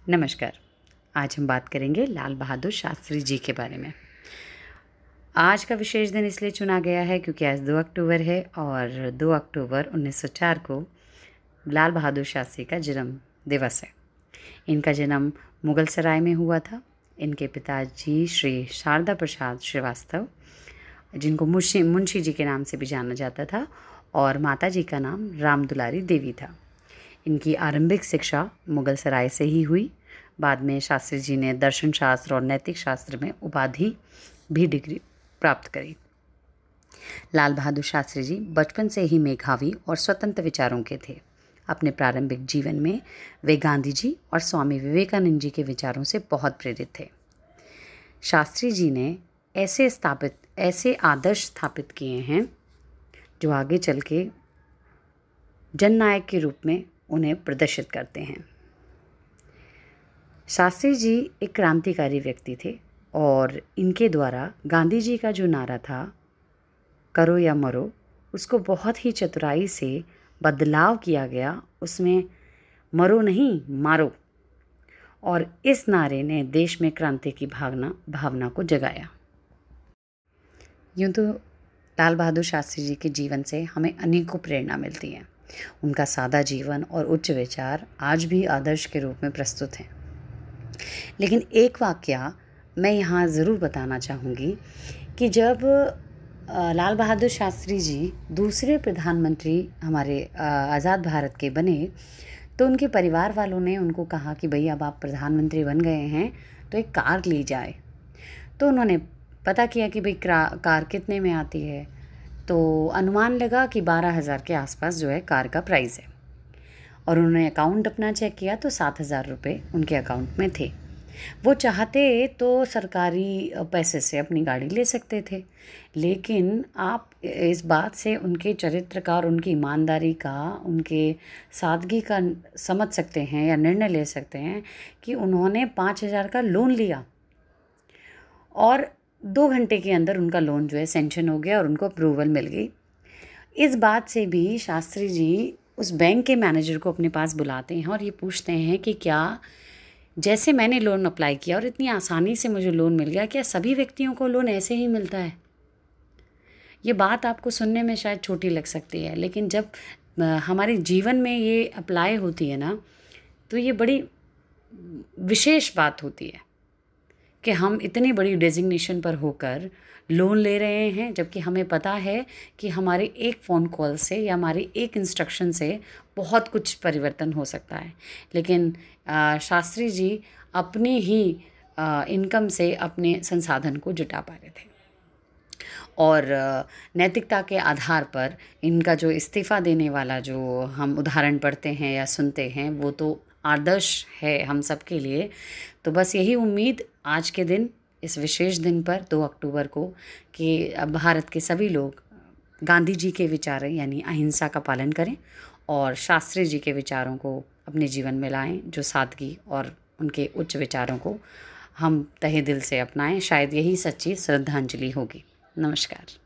नमस्कार। आज हम बात करेंगे लाल बहादुर शास्त्री जी के बारे में। आज का विशेष दिन इसलिए चुना गया है क्योंकि आज 2 अक्टूबर है और 2 अक्टूबर 1904 को लाल बहादुर शास्त्री का जन्म दिवस है। इनका जन्म मुगल सराय में हुआ था। इनके पिताजी श्री शारदा प्रसाद श्रीवास्तव, जिनको मुंशी जी के नाम से भी जाना जाता था, और माता जी का नाम राम दुलारी देवी था। इनकी आरंभिक शिक्षा मुगल सराय से ही हुई। बाद में शास्त्री जी ने दर्शन शास्त्र और नैतिक शास्त्र में उपाधि भी डिग्री प्राप्त करी। लाल बहादुर शास्त्री जी बचपन से ही मेधावी और स्वतंत्र विचारों के थे। अपने प्रारंभिक जीवन में वे गांधी जी और स्वामी विवेकानंद जी के विचारों से बहुत प्रेरित थे। शास्त्री जी ने ऐसे आदर्श स्थापित किए हैं जो आगे चल के जननायक के रूप में उन्हें प्रदर्शित करते हैं। शास्त्री जी एक क्रांतिकारी व्यक्ति थे और इनके द्वारा गांधी जी का जो नारा था, करो या मरो, उसको बहुत ही चतुराई से बदलाव किया गया। उसमें मरो नहीं, मारो, और इस नारे ने देश में क्रांति की भावना को जगाया। यूँ तो लाल बहादुर शास्त्री जी के जीवन से हमें अनेकों प्रेरणा मिलती है। उनका सादा जीवन और उच्च विचार आज भी आदर्श के रूप में प्रस्तुत हैं। लेकिन एक वाकया मैं यहाँ ज़रूर बताना चाहूँगी कि जब लाल बहादुर शास्त्री जी दूसरे प्रधानमंत्री हमारे आज़ाद भारत के बने, तो उनके परिवार वालों ने उनको कहा कि भाई अब आप प्रधानमंत्री बन गए हैं तो एक कार ली जाए। तो उन्होंने पता किया कि भाई कार कितने में आती है, तो अनुमान लगा कि 12,000 के आसपास जो है कार का प्राइस है। और उन्होंने अकाउंट अपना चेक किया तो 7,000 रुपये उनके अकाउंट में थे। वो चाहते तो सरकारी पैसे से अपनी गाड़ी ले सकते थे, लेकिन आप इस बात से उनके चरित्र का और उनकी ईमानदारी का, उनके सादगी का समझ सकते हैं या निर्णय ले सकते हैं कि उन्होंने 5,000 का लोन लिया और 2 घंटे के अंदर उनका लोन जो है सैंक्शन हो गया और उनको अप्रूवल मिल गई। इस बात से भी शास्त्री जी उस बैंक के मैनेजर को अपने पास बुलाते हैं और ये पूछते हैं कि क्या जैसे मैंने लोन अप्लाई किया और इतनी आसानी से मुझे लोन मिल गया, क्या सभी व्यक्तियों को लोन ऐसे ही मिलता है? ये बात आपको सुनने में शायद छोटी लग सकती है, लेकिन जब हमारे जीवन में ये अप्लाई होती है ना, तो ये बड़ी विशेष बात होती है कि हम इतनी बड़ी डेजिग्नेशन पर होकर लोन ले रहे हैं, जबकि हमें पता है कि हमारे एक फ़ोन कॉल से या हमारे एक इंस्ट्रक्शन से बहुत कुछ परिवर्तन हो सकता है। लेकिन शास्त्री जी अपनी ही इनकम से अपने संसाधन को जुटा पा रहे थे और नैतिकता के आधार पर इनका जो इस्तीफ़ा देने वाला जो हम उदाहरण पढ़ते हैं या सुनते हैं, वो तो आदर्श है हम सब के लिए। तो बस यही उम्मीद आज के दिन, इस विशेष दिन पर 2 अक्टूबर को, कि भारत के सभी लोग गांधी जी के विचार यानी अहिंसा का पालन करें और शास्त्री जी के विचारों को अपने जीवन में लाएं, जो सादगी और उनके उच्च विचारों को हम तहे दिल से अपनाएं। शायद यही सच्ची श्रद्धांजलि होगी। नमस्कार।